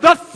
10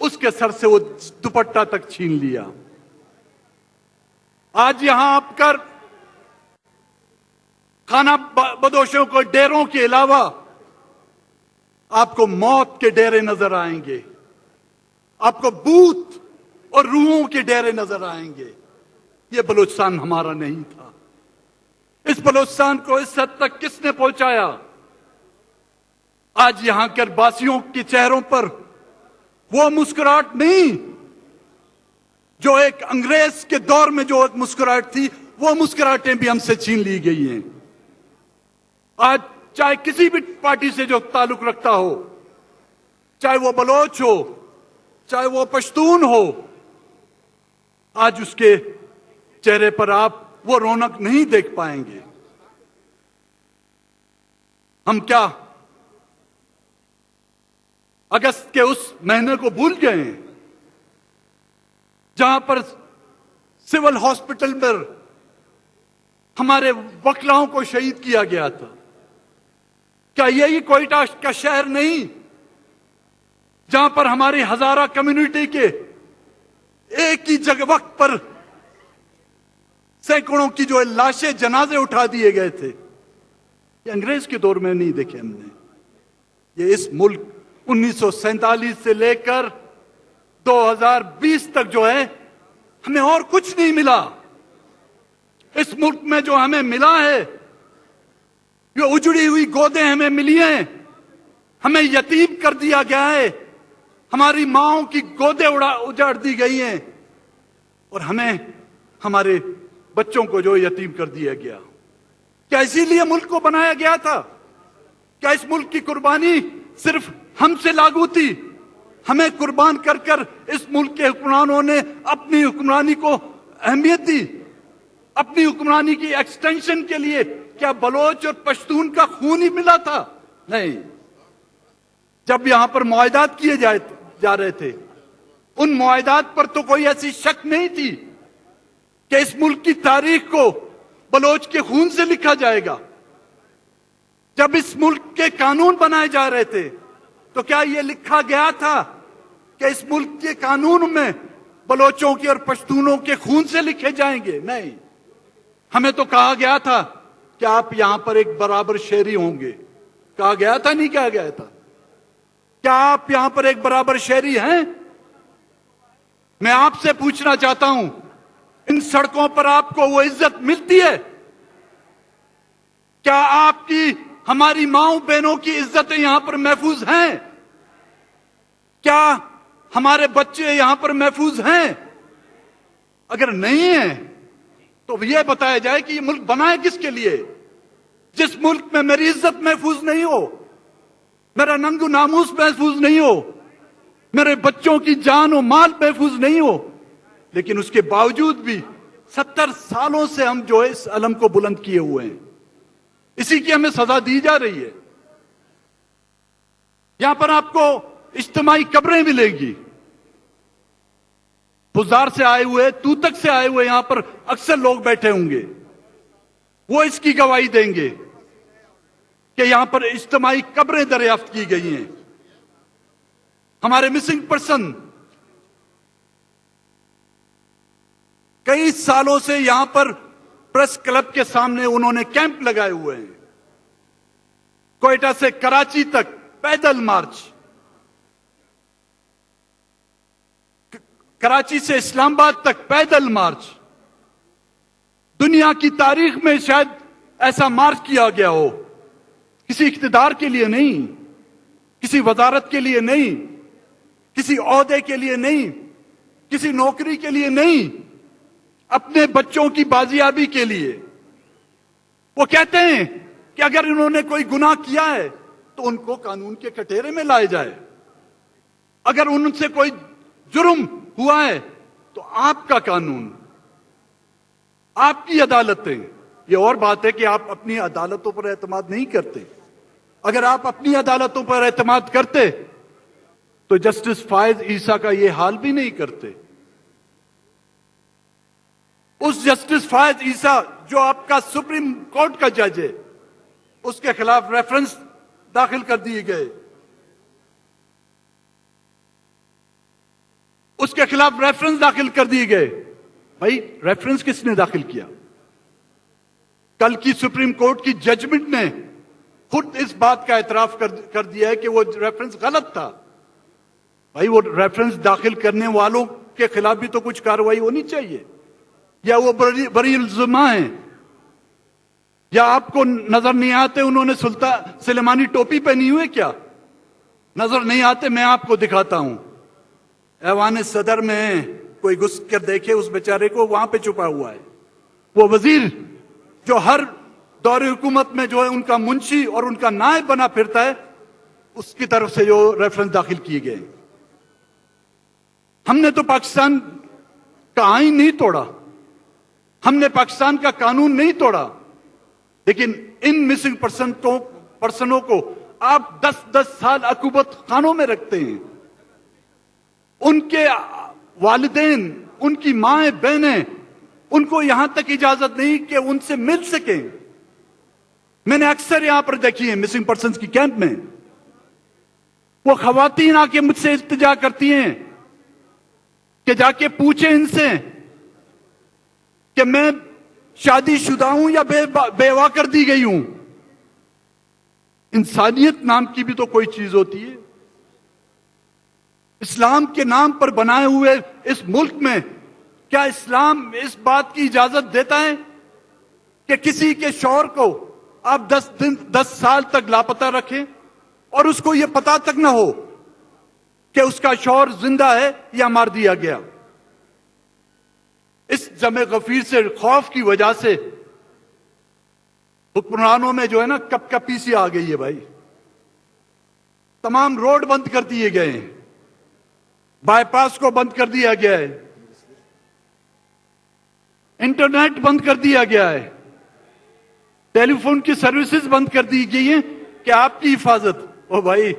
اس کے سر سے وہ دوپٹہ تک چھین لیا. آج یہاں آپ کر خانہ بدوشوں کو ڈیروں کے علاوہ آپ کو موت کے ڈیرے نظر آئیں گے, آپ کو بھوت اور روحوں کے ڈیرے نظر آئیں گے. یہ بلوچستان ہمارا نہیں تھا. اس بلوچستان کو اس حد تک کس نے پہنچایا؟ آج یہاں کے باسیوں کے چہروں پر وہ مسکراہٹ نہیں جو ایک انگریز کے دور میں جو ایک مسکراہٹ تھی, وہ مسکراہٹیں بھی ہم سے چھین لی گئی ہیں. آج چاہے کسی بھی پارٹی سے جو تعلق رکھتا ہو, چاہے وہ بلوچ ہو, چاہے وہ پشتون ہو, آج اس کے چہرے پر آپ وہ رونق نہیں دیکھ پائیں گے. ہم کیا اگست کے اس مہینے کو بھول گئے ہیں جہاں پر سول ہاسپٹل پر ہمارے وکلاؤں کو شہید کیا گیا تھا؟ کیا یہی کوئٹہ کا شہر نہیں جہاں پر ہماری ہزارہ کمیونٹی کے ایک ہی جگہ وقت پر سینکڑوں کی جو لاشیں جنازے اٹھا دیے گئے تھے؟ یہ انگریز کے دور میں نہیں دیکھے ہم نے. یہ اس ملک 1947 سے لے کر 2020 تک جو ہے ہمیں اور کچھ نہیں ملا. اس ملک میں جو ہمیں ملا ہے, یہ اجڑی ہوئی گودیں ہمیں ملی ہیں, ہمیں یتیم کر دیا گیا ہے, ہماری ماؤں کی گودیں اجاڑ دی گئی ہیں, اور ہمیں ہمارے بچوں کو جو یتیم کر دیا گیا. کیا اسی لیے ملک کو بنایا گیا تھا؟ کیا اس ملک کی قربانی صرف ہم سے لاگو تھی؟ ہمیں قربان کر کر اس ملک کے حکمرانوں نے اپنی حکمرانی کو اہمیت دی, اپنی حکمرانی کی ایکسٹینشن کے لیے. کیا بلوچ اور پشتون کا خون ہی ملا تھا؟ نہیں. جب یہاں پر معاہدات کیے جا رہے تھے, ان معاہدات پر تو کوئی ایسی شک نہیں تھی کہ اس ملک کی تاریخ کو بلوچ کے خون سے لکھا جائے گا. جب اس ملک کے قانون بنائے جا رہے تھے تو کیا یہ لکھا گیا تھا کہ اس ملک کے قانون میں بلوچوں کے اور پشتونوں کے خون سے لکھے جائیں گے؟ نہیں. ہمیں تو کہا گیا تھا کہ آپ یہاں پر ایک برابر شہری ہوں گے. کہا گیا تھا, نہیں کہا گیا تھا؟ کیا آپ یہاں پر ایک برابر شہری ہیں؟ میں آپ سے پوچھنا چاہتا ہوں, ان سڑکوں پر آپ کو وہ عزت ملتی ہے؟ کیا آپ کی ہماری ماؤں بہنوں کی عزتیں یہاں پر محفوظ ہیں؟ کیا ہمارے بچے یہاں پر محفوظ ہیں؟ اگر نہیں ہیں تو یہ بتایا جائے کہ یہ ملک بنا ہے کس کے لیے؟ جس ملک میں میری عزت محفوظ نہیں ہو, میرا ننگ و ناموس محفوظ نہیں ہو, میرے بچوں کی جان و مال محفوظ نہیں ہو, لیکن اس کے باوجود بھی 70 سالوں سے ہم جو ہے اس علم کو بلند کیے ہوئے ہیں, اسی کی ہمیں سزا دی جا رہی ہے. یہاں پر آپ کو اجتماعی قبریں ملیں گی. بزار سے آئے ہوئے, توتک سے آئے ہوئے یہاں پر اکثر لوگ بیٹھے ہوں گے, وہ اس کی گواہی دیں گے کہ یہاں پر اجتماعی قبریں دریافت کی گئی ہیں. ہمارے مسنگ پرسن کئی سالوں سے یہاں پر پریس کلب کے سامنے انہوں نے کیمپ لگائے ہوئے ہیں. کوئٹہ سے کراچی تک پیدل مارچ, کراچی سے اسلام آباد تک پیدل مارچ. دنیا کی تاریخ میں شاید ایسا مارچ کیا گیا ہو, کسی اقتدار کے لیے نہیں, کسی وزارت کے لیے نہیں, کسی عہدے کے لیے نہیں, کسی نوکری کے لیے نہیں, اپنے بچوں کی بازیابی کے لیے. وہ کہتے ہیں کہ اگر انہوں نے کوئی گناہ کیا ہے تو ان کو قانون کے کٹہرے میں لائے جائے, اگر ان سے کوئی جرم ہوا ہے تو آپ کا قانون, آپ کی عدالتیں. یہ اور بات ہے کہ آپ اپنی عدالتوں پر اعتماد نہیں کرتے. اگر آپ اپنی عدالتوں پر اعتماد کرتے تو جسٹس فائز عیسیٰ کا یہ حال بھی نہیں کرتے. اس جسٹس فائز عیسیٰ جو آپ کا سپریم کورٹ کا جج ہے, اس کے خلاف ریفرنس داخل کر دیے گئے. اس کے خلاف ریفرنس داخل کر دیے گئے. بھائی ریفرنس کس نے داخل کیا؟ کل کی سپریم کورٹ کی ججمنٹ نے خود اس بات کا اعتراف کر دیا ہے کہ وہ ریفرنس غلط تھا. بھائی وہ ریفرنس داخل کرنے والوں کے خلاف بھی تو کچھ کارروائی ہونی چاہیے. یا وہ بری الزما ہیں، یا آپ کو نظر نہیں آتے انہوں نے سلیمانی ٹوپی پہنی ہوئی کیا؟ نظر نہیں آتے؟ میں آپ کو دکھاتا ہوں. ایوان صدر میں کوئی گھس کر دیکھے اس بیچارے کو، وہاں پہ چھپا ہوا ہے. وہ وزیر جو ہر دور حکومت میں جو ہے ان کا منشی اور ان کا نائب بنا پھرتا ہے، اس کی طرف سے جو ریفرنس داخل کیے گئے. ہم نے تو پاکستان کا آئین نہیں توڑا، ہم نے پاکستان کا قانون نہیں توڑا، لیکن ان مسنگ پرسنوں کو آپ 10 سال عقوبت خانوں میں رکھتے ہیں. ان کے والدین، ان کی مائیں بہنیں، ان کو یہاں تک اجازت نہیں کہ ان سے مل سکیں. میں نے اکثر یہاں پر دیکھی ہے مسنگ پرسنز کی کیمپ میں، وہ خواتین آ کے مجھ سے التجا کرتی ہیں کہ جا کے پوچھیں ان سے کہ میں شادی شدہ ہوں یا بیوہ کر دی گئی ہوں. انسانیت نام کی بھی تو کوئی چیز ہوتی ہے. اسلام کے نام پر بنائے ہوئے اس ملک میں کیا اسلام اس بات کی اجازت دیتا ہے کہ کسی کے شوہر کو آپ 10 سال تک لاپتہ رکھیں اور اس کو یہ پتا تک نہ ہو کہ اس کا شوہر زندہ ہے یا مار دیا گیا؟ اس جمع غفیر سے خوف کی وجہ سے حکمرانوں میں جو ہے نا کپ کپی سی آ گئی ہے. بھائی تمام روڈ بند کر دیے گئے ہیں، بائی پاس کو بند کر دیا گیا ہے، انٹرنیٹ بند کر دیا گیا ہے، ٹیلی فون کی سروسز بند کر دی گئی ہیں کہ آپ کی حفاظت. او بھائی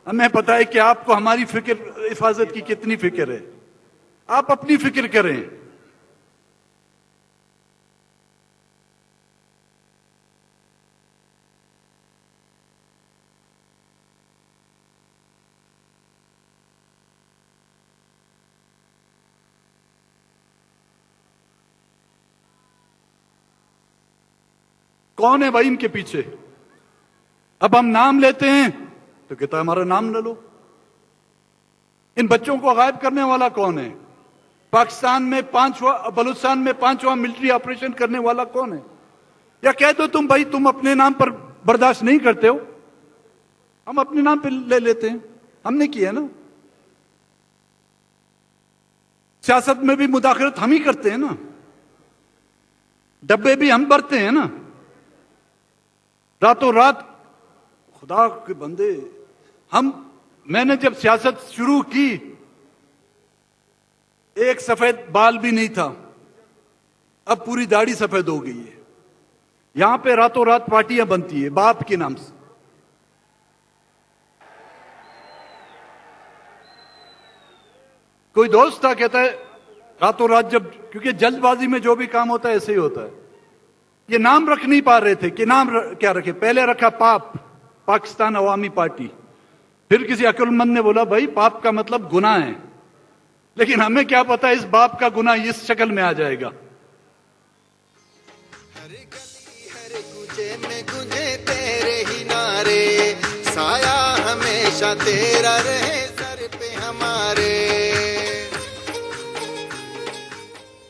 ہمیں پتا ہے کہ آپ کو ہماری حفاظت کی کتنی فکر ہے. آپ اپنی فکر کریں. کون ہے بھائی ان کے پیچھے؟ اب ہم نام لیتے ہیں تو کہتا ہے ہمارا نام لے لو. ان بچوں کو غائب کرنے والا کون ہے؟ پاکستان میں بلوچستان میں 5واں ملٹری آپریشن کرنے والا کون ہے؟ یا کہہ دو تم بھائی تم اپنے نام پر برداشت نہیں کرتے ہو، ہم اپنے نام پہ لے لیتے ہیں. ہم نے کیا ہے نا. سیاست میں بھی مداخلت ہم ہی کرتے ہیں نا، ڈبے بھی ہم بھرتے ہیں نا. راتوں رات خدا کے بندے میں نے جب سیاست شروع کی ایک سفید بال بھی نہیں تھا، اب پوری داڑھی سفید ہو گئی ہے. یہاں پہ راتوں رات پارٹیاں بنتی ہے باپ کے نام سے. کوئی دوست تھا کہتا ہے راتوں رات جب، کیونکہ جلد بازی میں جو بھی کام ہوتا ہے ایسے ہی ہوتا ہے. یہ نام رکھ نہیں پا رہے تھے کہ نام کیا رکھے. پہلے رکھا پاکستان عوامی پارٹی. پھر کسی عقل مند نے بولا بھائی پاپ کا مطلب گناہ ہے، لیکن ہمیں کیا پتا اس باپ کا گناہ اس شکل میں آ جائے گا. ہر گلی ہر کوچے میں گونجے تیرے ہی نعرے، سایہ ہمیشہ تیرا رہے سر پہ ہمارے.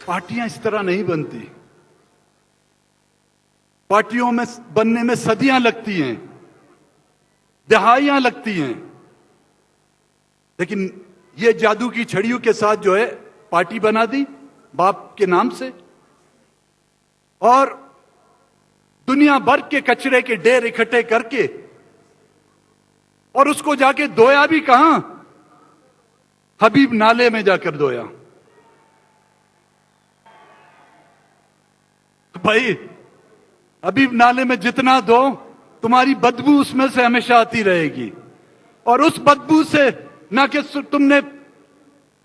پارٹیاں اس طرح نہیں بنتی. پارٹیوں میں بننے میں صدیاں لگتی ہیں، دہائیاں لگتی ہیں، لیکن یہ جادو کی چھڑیوں کے ساتھ جو ہے پارٹی بنا دی باپ کے نام سے، اور دنیا بھر کے کچرے کے ڈھیر اکٹھے کر کے، اور اس کو جا کے دھویا بھی کہاں؟ حبیب نالے میں جا کر دھویا. بھائی حبیب نالے میں جتنا دو تمہاری بدبو اس میں سے ہمیشہ آتی رہے گی. اور اس بدبو سے نہ کہ تم نے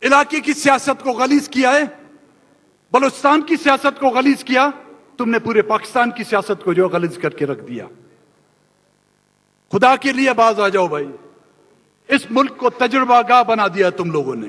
علاقے کی سیاست کو غلیظ کیا ہے، بلوچستان کی سیاست کو غلیظ کیا، تم نے پورے پاکستان کی سیاست کو جو غلیظ کر کے رکھ دیا. خدا کے لیے باز آ جاؤ بھائی. اس ملک کو تجربہ گاہ بنا دیا تم لوگوں نے.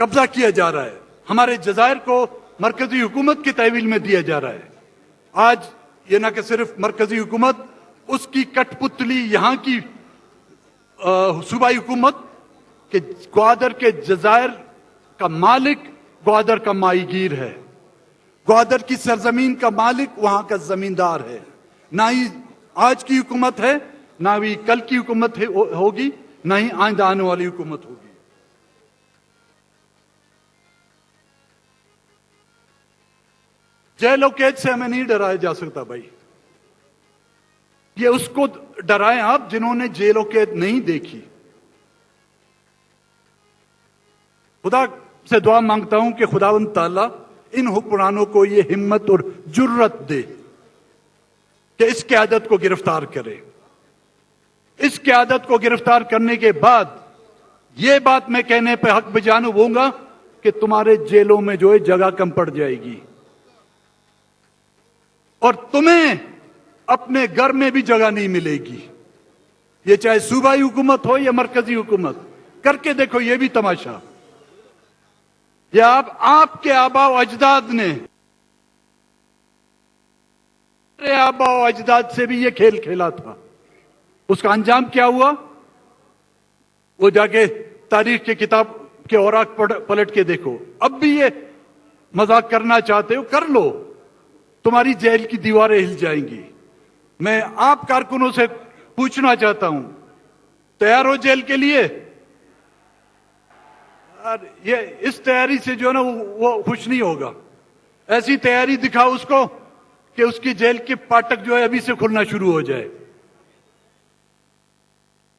قبضہ کیا جا رہا ہے. ہمارے جزائر کو مرکزی حکومت کی تحویل میں دیا جا رہا ہے. آج یہ نہ کہ صرف مرکزی حکومت، اس کی کٹ پتلی یہاں کی صوبائی حکومت کہ گوادر کے جزائر کا مالک گوادر کا ماہی گیر ہے، گوادر کی سرزمین کا مالک وہاں کا زمیندار ہے. نہ ہی آج کی حکومت ہے، نہ ہی کل کی حکومت ہوگی، نہ ہی آئندہ آنے والی حکومت ہوگی. جیل و قید سے ہمیں نہیں ڈرایا جا سکتا بھائی. یہ اس کو ڈرائیں آپ جنہوں نے جیل و قید نہیں دیکھی. خدا سے دعا مانگتا ہوں کہ خداوند تعالیٰ ان حکمرانوں کو یہ ہمت اور جرت دے کہ اس قیادت کو گرفتار کرے. اس قیادت کو گرفتار کرنے کے بعد یہ بات میں کہنے پہ حق بجانب ہوں گا کہ تمہارے جیلوں میں جو ہے جگہ کم پڑ جائے گی، اور تمہیں اپنے گھر میں بھی جگہ نہیں ملے گی. یہ چاہے صوبائی حکومت ہو یا مرکزی حکومت. کر کے دیکھو یہ بھی تماشا. یہ آپ کے آبا و اجداد نے، آبا و اجداد سے بھی یہ کھیل کھیلا تھا. اس کا انجام کیا ہوا؟ وہ جا کے تاریخ کی کتاب کے اوراق پلٹ کے دیکھو. اب بھی یہ مذاق کرنا چاہتے ہو کر لو، تمہاری جیل کی دیواریں ہل جائیں گی. میں آپ کارکنوں سے پوچھنا چاہتا ہوں، تیار ہو جیل کے لیے؟ یہ اس تیاری سے جو ہے نا وہ خوش نہیں ہوگا. ایسی تیاری دکھاؤ اس کو کہ اس کی جیل کے پاٹک جو ہے ابھی سے کھلنا شروع ہو جائے.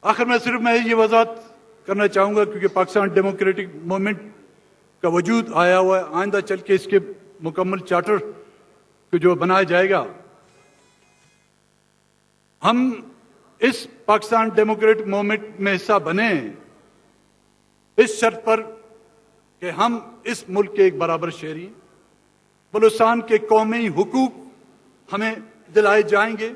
آخر میں صرف یہ وضاحت کرنا چاہوں گا کیونکہ پاکستان ڈیموکریٹک موومنٹ کا وجود آیا ہوا ہے. آئندہ چل کے اس کے مکمل چارٹر کو جو بنایا جائے گا، ہم اس پاکستان ڈیموکریٹک موومنٹ میں حصہ بنے اس شرط پر کہ ہم اس ملک کے ایک برابر شہری ہیں. بلوچستان کے قومی حقوق ہمیں دلائے جائیں گے.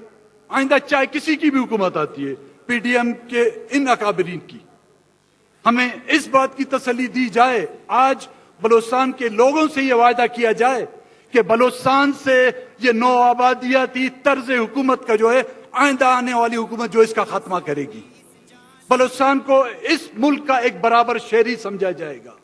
آئندہ چاہے کسی کی بھی حکومت آتی ہے، پی ڈی ایم کے ان اکابرین کی، ہمیں اس بات کی تسلی دی جائے، آج بلوچستان کے لوگوں سے یہ وعدہ کیا جائے کہ بلوچستان سے یہ نو آبادیاتی طرز حکومت کا جو ہے آئندہ آنے والی حکومت جو اس کا خاتمہ کرے گی. بلوچستان کو اس ملک کا ایک برابر شہری سمجھا جائے گا.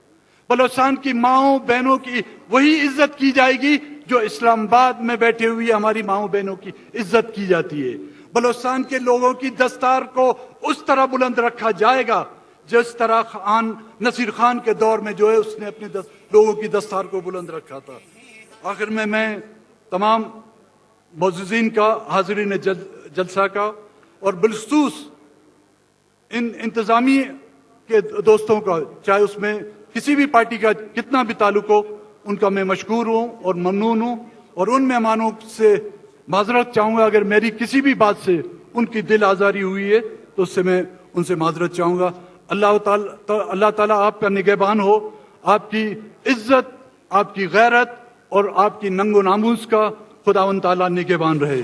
بلوچستان کی ماؤں بہنوں کی وہی عزت کی جائے گی جو اسلام آباد میں بیٹھے ہوئے ہماری ماؤں بہنوں کی عزت کی جاتی ہے. بلوچستان کے لوگوں کی دستار کو اس طرح بلند رکھا جائے گا جس طرح خان نصیر خان کے دور میں جو ہے اس نے اپنے لوگوں کی دستار کو بلند رکھا تھا. آخر میں تمام معززین کا، حاضرین جلسہ کا، اور بالخصوص ان انتظامی کے دوستوں کا، چاہے اس میں کسی بھی پارٹی کا کتنا بھی تعلق ہو، ان کا میں مشکور ہوں اور ممنون ہوں. اور ان مہمانوں سے معذرت چاہوں گا اگر میری کسی بھی بات سے ان کی دل آزاری ہوئی ہے تو اس سے میں ان سے معذرت چاہوں گا. اللہ تعالیٰ آپ کا نگہبان ہو. آپ کی عزت، آپ کی غیرت اور آپ کی ننگ و ناموس کا خداوند تعالیٰ نگہبان رہے.